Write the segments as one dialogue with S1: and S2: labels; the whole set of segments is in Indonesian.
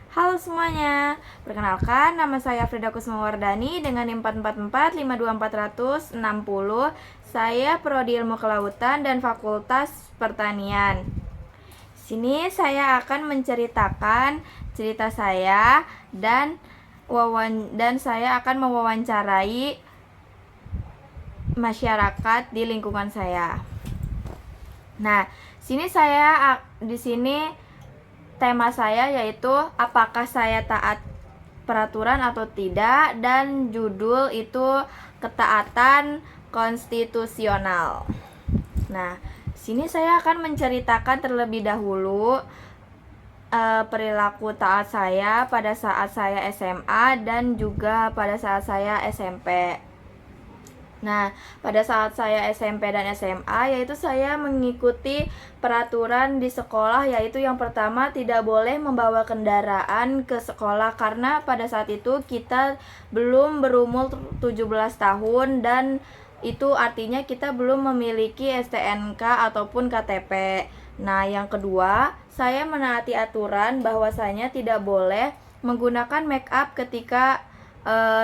S1: Halo semuanya, perkenalkan nama saya Frida Kusmawardani dengan NIM 444524060. Saya Prodi Ilmu Kelautan dan Fakultas Pertanian. Sini saya akan menceritakan cerita saya dan saya akan mewawancarai masyarakat di lingkungan saya. Nah, di sini tema saya yaitu apakah saya taat peraturan atau tidak, dan judul itu ketaatan konstitusional. Nah, sini saya akan menceritakan terlebih dahulu perilaku taat saya pada saat saya SMA dan juga pada saat saya SMP. Nah, pada saat saya SMP dan SMA, yaitu saya mengikuti peraturan di sekolah, yaitu yang pertama tidak boleh membawa kendaraan ke sekolah karena pada saat itu kita belum berumur 17 tahun dan itu artinya kita belum memiliki STNK ataupun KTP. Nah, yang kedua, saya menaati aturan bahwasanya tidak boleh menggunakan make up ketika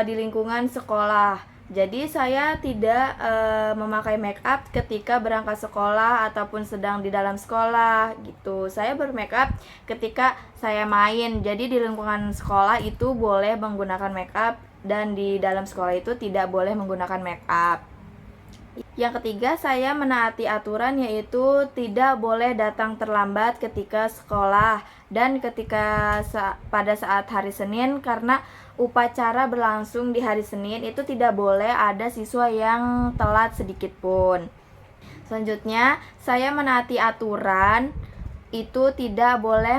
S1: di lingkungan sekolah. Jadi saya tidak memakai make up ketika berangkat sekolah ataupun sedang di dalam sekolah gitu. Saya bermake up ketika saya main. Jadi di lingkungan sekolah itu boleh menggunakan make up dan di dalam sekolah itu tidak boleh menggunakan make up. Yang ketiga, saya menaati aturan yaitu tidak boleh datang terlambat ketika sekolah dan pada saat hari Senin, karena upacara berlangsung di hari Senin itu tidak boleh ada siswa yang telat sedikit pun. Selanjutnya, saya menaati aturan itu tidak boleh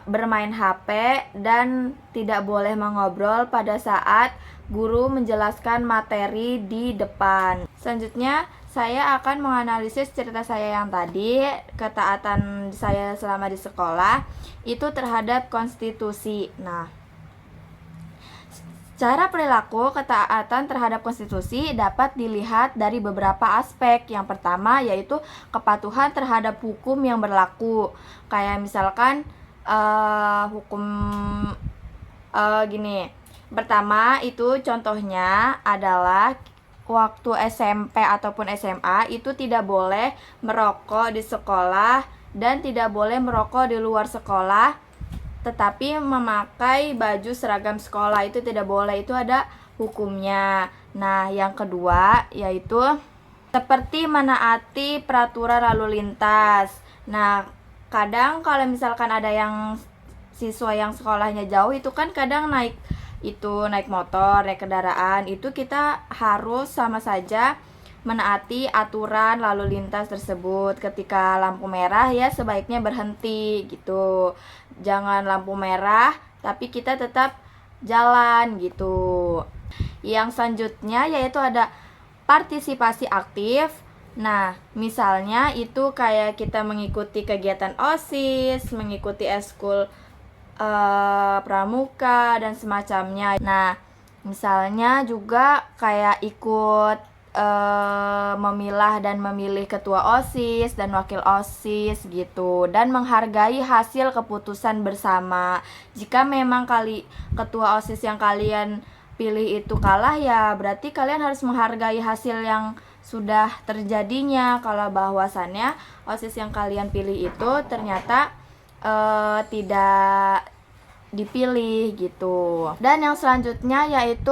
S1: bermain HP dan tidak boleh mengobrol pada saat guru menjelaskan materi di depan. Selanjutnya, saya akan menganalisis cerita saya yang tadi, ketaatan saya selama di sekolah itu terhadap konstitusi. Nah, cara perilaku ketaatan terhadap konstitusi dapat dilihat dari beberapa aspek. Yang pertama yaitu kepatuhan terhadap hukum yang berlaku. Kayak misalkan hukum gini. Pertama itu contohnya adalah waktu SMP ataupun SMA itu tidak boleh merokok di sekolah dan tidak boleh merokok di luar sekolah, tetapi memakai baju seragam sekolah itu tidak boleh, itu ada hukumnya. Nah, yang kedua yaitu seperti menaati peraturan lalu lintas. Nah, kadang kalau misalkan ada yang siswa yang sekolahnya jauh itu kan kadang naik motor, naik kendaraan, itu kita harus sama saja menaati aturan lalu lintas tersebut. Ketika lampu merah ya sebaiknya berhenti gitu. Jangan lampu merah tapi kita tetap jalan gitu. Yang selanjutnya yaitu ada partisipasi aktif. Nah, misalnya itu kayak kita mengikuti kegiatan OSIS, mengikuti eskul pramuka dan semacamnya. Nah, misalnya juga kayak ikut memilah dan memilih ketua OSIS dan wakil OSIS gitu, dan menghargai hasil keputusan bersama. Jika memang ketua OSIS yang kalian pilih itu kalah, ya berarti kalian harus menghargai hasil yang sudah terjadinya. Kalau bahwasannya OSIS yang kalian pilih itu ternyata tidak dipilih gitu. Dan yang selanjutnya yaitu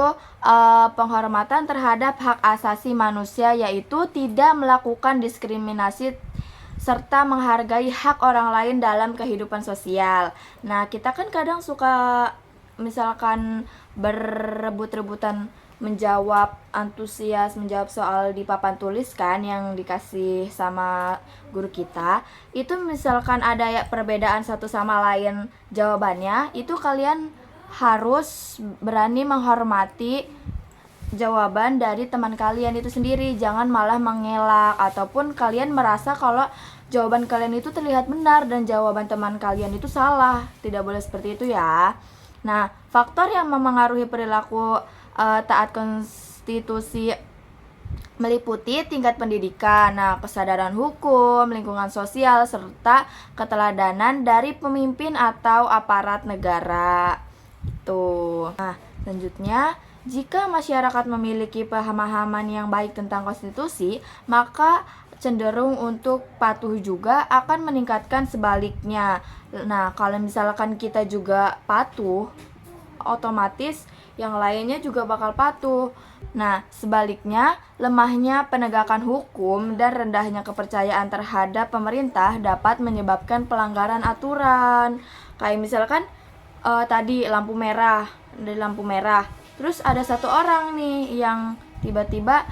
S1: penghormatan terhadap hak asasi manusia, yaitu tidak melakukan diskriminasi serta menghargai hak orang lain dalam kehidupan sosial. Nah, kita kan kadang suka misalkan berebut-rebutan menjawab soal di papan tulis kan yang dikasih sama guru kita. Itu misalkan ada ya perbedaan satu sama lain jawabannya, itu kalian harus berani menghormati jawaban dari teman kalian itu sendiri. Jangan malah mengelak ataupun kalian merasa kalau jawaban kalian itu terlihat benar dan jawaban teman kalian itu salah. Tidak boleh seperti itu ya. Nah, faktor yang memengaruhi perilaku taat konstitusi meliputi tingkat pendidikan, kesadaran hukum, lingkungan sosial, serta keteladanan dari pemimpin atau aparat negara. Itu. Selanjutnya, jika masyarakat memiliki pemahaman yang baik tentang konstitusi, maka cenderung untuk patuh juga akan meningkatkan sebaliknya. Nah, kalau misalkan kita juga patuh, otomatis yang lainnya juga bakal patuh. Nah, sebaliknya, lemahnya penegakan hukum dan rendahnya kepercayaan terhadap pemerintah dapat menyebabkan pelanggaran aturan. Kayak misalkan tadi lampu merah, terus ada satu orang nih yang tiba-tiba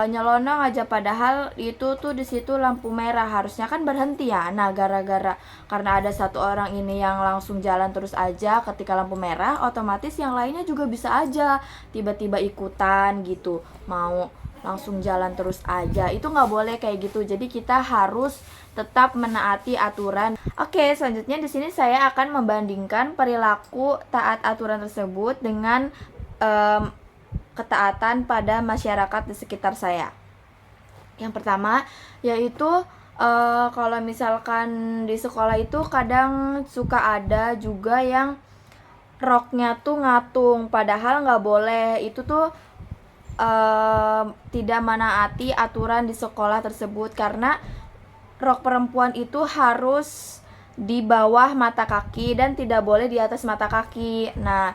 S1: nyelonong aja, padahal itu tuh di situ lampu merah, harusnya kan berhenti ya. Nah, karena ada satu orang ini yang langsung jalan terus aja ketika lampu merah, otomatis yang lainnya juga bisa aja tiba-tiba ikutan gitu, mau langsung jalan terus aja. Itu nggak boleh kayak gitu. Jadi kita harus tetap menaati aturan. Oke, selanjutnya di sini saya akan membandingkan perilaku taat aturan tersebut dengan ketaatan pada masyarakat di sekitar saya. Yang pertama yaitu kalau misalkan di sekolah itu kadang suka ada juga yang roknya tuh ngatung, padahal nggak boleh. Itu tuh tidak menaati aturan di sekolah tersebut, karena rok perempuan itu harus di bawah mata kaki dan tidak boleh di atas mata kaki. Nah,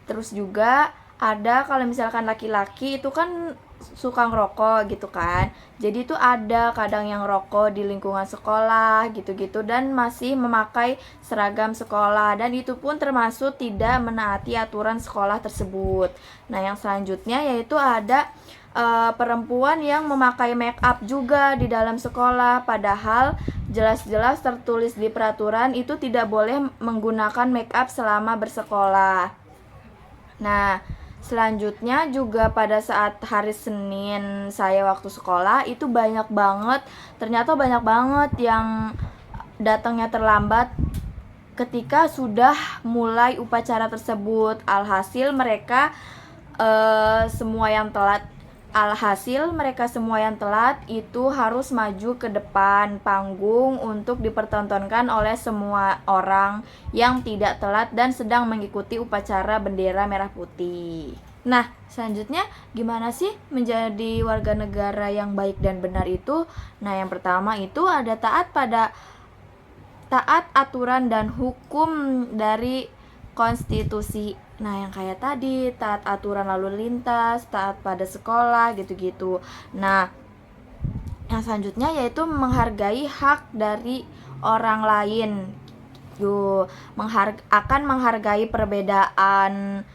S1: terus juga ada kalau misalkan laki-laki itu kan suka ngerokok gitu kan, jadi itu ada kadang yang rokok di lingkungan sekolah gitu-gitu dan masih memakai seragam sekolah, dan itu pun termasuk tidak menaati aturan sekolah tersebut. Nah, yang selanjutnya yaitu ada perempuan yang memakai make up juga di dalam sekolah, padahal jelas-jelas tertulis di peraturan itu tidak boleh menggunakan make up selama bersekolah. Nah, selanjutnya juga pada saat hari Senin saya waktu sekolah itu ternyata banyak banget yang datangnya terlambat ketika sudah mulai upacara tersebut. Alhasil mereka semua yang telat itu harus maju ke depan panggung untuk dipertontonkan oleh semua orang yang tidak telat dan sedang mengikuti upacara bendera merah putih. Nah, selanjutnya gimana sih menjadi warga negara yang baik dan benar itu? Nah, yang pertama itu ada taat aturan dan hukum dari konstitusi. Nah, yang kayak tadi, taat aturan lalu lintas, taat pada sekolah, gitu-gitu. Nah, yang selanjutnya yaitu menghargai hak dari orang lain. Akan menghargai perbedaan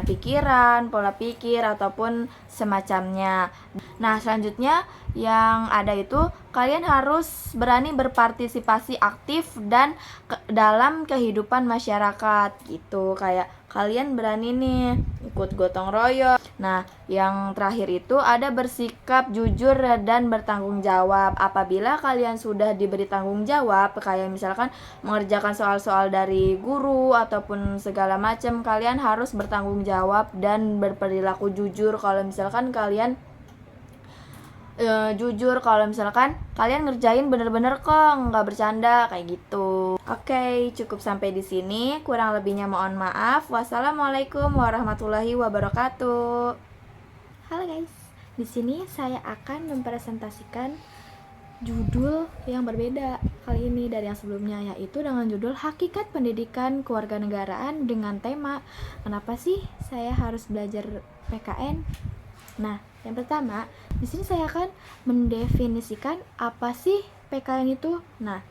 S1: pikiran, pola pikir, ataupun semacamnya. Nah, selanjutnya yang ada itu kalian harus berani berpartisipasi aktif dan dalam kehidupan masyarakat gitu. Kayak kalian berani nih ikut gotong royong. Nah, yang terakhir itu ada bersikap jujur dan bertanggung jawab. Apabila kalian sudah diberi tanggung jawab, kayak misalkan mengerjakan soal-soal dari guru ataupun segala macam, kalian harus bertanggung jawab dan berperilaku jujur. Kalau misalkan kalian kalian ngerjain bener-bener kok, nggak bercanda kayak gitu. Oke, cukup sampai di sini. Kurang lebihnya mohon maaf. Wassalamualaikum warahmatullahi wabarakatuh. Halo guys, di sini saya akan mempresentasikan judul yang berbeda kali ini dari yang sebelumnya, yaitu dengan judul Hakikat Pendidikan Kewarganegaraan dengan tema kenapa sih saya harus belajar PKN. Nah, yang pertama, di sini saya akan mendefinisikan apa sih PKN itu. Nah,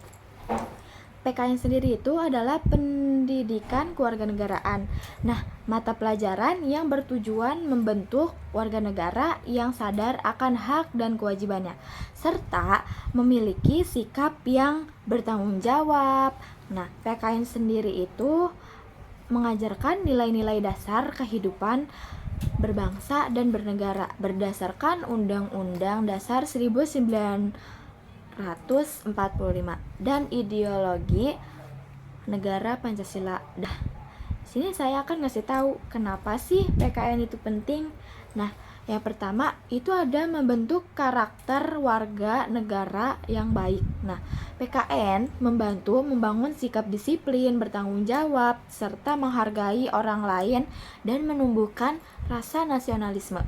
S1: PKN sendiri itu adalah pendidikan kewarganegaraan. Nah, mata pelajaran yang bertujuan membentuk warga negara yang sadar akan hak dan kewajibannya, serta memiliki sikap yang bertanggung jawab. Nah, PKN sendiri itu mengajarkan nilai-nilai dasar kehidupan berbangsa dan bernegara berdasarkan Undang-Undang Dasar 1945 dan ideologi negara Pancasila. Sini saya akan ngasih tahu kenapa sih PKN itu penting. Nah, yang pertama itu ada membentuk karakter warga negara yang baik. Nah, PKN membantu membangun sikap disiplin, bertanggung jawab, serta menghargai orang lain dan menumbuhkan rasa nasionalisme.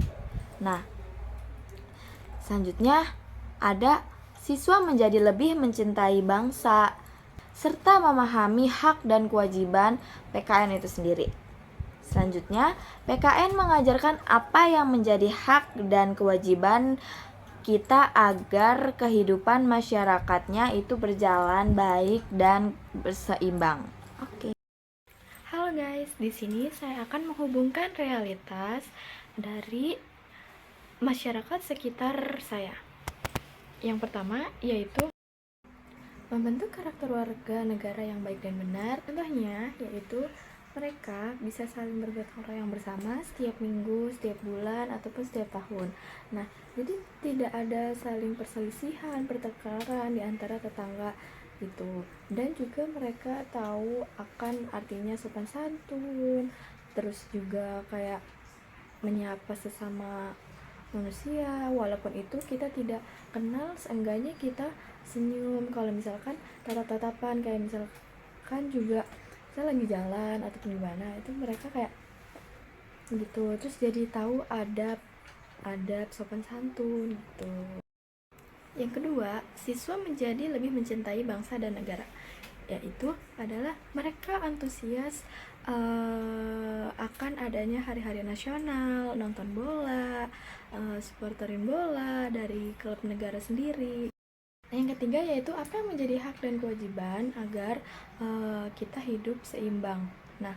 S1: Nah, selanjutnya ada siswa menjadi lebih mencintai bangsa serta memahami hak dan kewajiban PKN itu sendiri. Selanjutnya, PKN mengajarkan apa yang menjadi hak dan kewajiban kita agar kehidupan masyarakatnya itu berjalan baik dan berseimbang. Oke. Halo guys, di sini saya akan menghubungkan realitas dari masyarakat sekitar saya. Yang pertama yaitu membentuk karakter warga negara yang baik dan benar. Contohnya yaitu mereka bisa saling bergotong royong bersama setiap minggu, setiap bulan, ataupun setiap tahun. Nah, jadi tidak ada saling perselisihan, pertengkaran di antara tetangga gitu. Dan juga mereka tahu akan artinya sopan santun, terus juga kayak menyapa sesama manusia, walaupun itu kita tidak kenal, seenggaknya kita senyum. Kalau misalkan tatap-tatapan, kayak misalkan juga saya lagi jalan ataupun gimana, itu mereka kayak gitu, terus jadi tahu adab sopan santun gitu. Yang kedua, siswa menjadi lebih mencintai bangsa dan negara, yaitu adalah mereka antusias akan adanya hari-hari nasional, nonton bola, supporterin bola dari klub negara sendiri. Yang ketiga yaitu apa yang menjadi hak dan kewajiban agar kita hidup seimbang. Nah,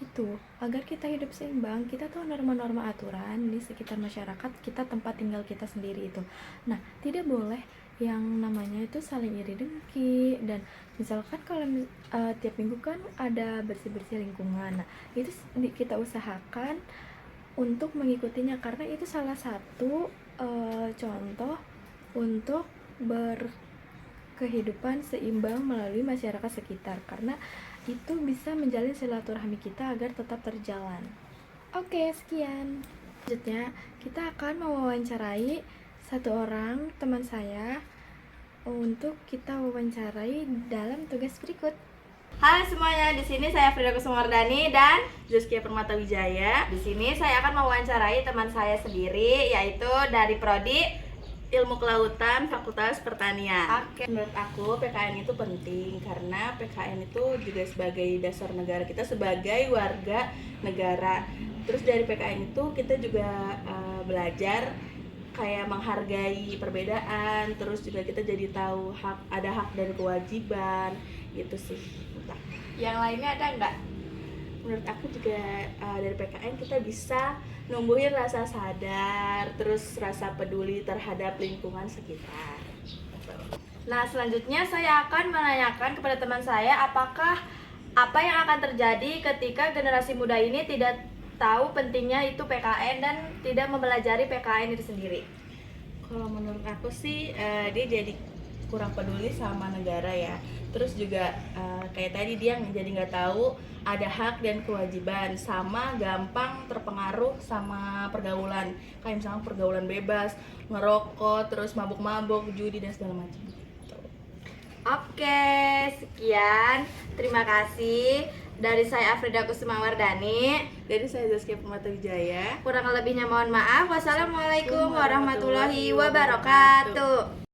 S1: itu agar kita hidup seimbang, kita tahu norma-norma aturan di sekitar masyarakat kita, tempat tinggal kita sendiri itu. Nah, tidak boleh yang namanya itu saling iri dengki. Dan misalkan kalau tiap minggu kan ada bersih-bersih lingkungan, nah itu kita usahakan untuk mengikutinya, karena itu salah satu contoh untuk berkehidupan seimbang melalui masyarakat sekitar, karena itu bisa menjalin silaturahmi kita agar tetap terjalan. Oke, sekian. Selanjutnya kita akan mewawancarai satu orang teman saya untuk kita wawancarai dalam tugas berikut.
S2: Halo semuanya, di sini saya Frida Kusumardani dan Juskia Permata Wijaya. Di sini saya akan mewawancarai teman saya sendiri, yaitu dari Prodi Ilmu Kelautan Fakultas Pertanian. Oke. Menurut aku PKN itu penting karena PKN itu juga sebagai dasar negara kita sebagai warga negara. Terus dari PKN itu kita juga belajar kayak menghargai perbedaan, terus juga kita jadi tahu ada hak dan kewajiban gitu sih. Yang lainnya ada nggak? Menurut aku juga dari PKN kita bisa numbuhin rasa sadar, terus rasa peduli terhadap lingkungan sekitar. Nah, selanjutnya saya akan menanyakan kepada teman saya apakah apa yang akan terjadi ketika generasi muda ini tidak tahu pentingnya itu PKN dan tidak mempelajari PKN itu sendiri. Kalau menurut aku sih dia jadi kurang peduli sama negara ya. Terus juga kayak tadi dia jadi nggak tahu ada hak dan kewajiban, sama gampang terpengaruh sama pergaulan, kayak misalnya pergaulan bebas, ngerokok, terus mabuk-mabuk, judi dan segala macam gitu. Oke, sekian. Terima kasih. Dari saya Afrida Kusumawardani. Dari saya Zaskia Permata Wijaya. Kurang lebihnya mohon maaf. Wassalamualaikum warahmatullahi wabarakatuh.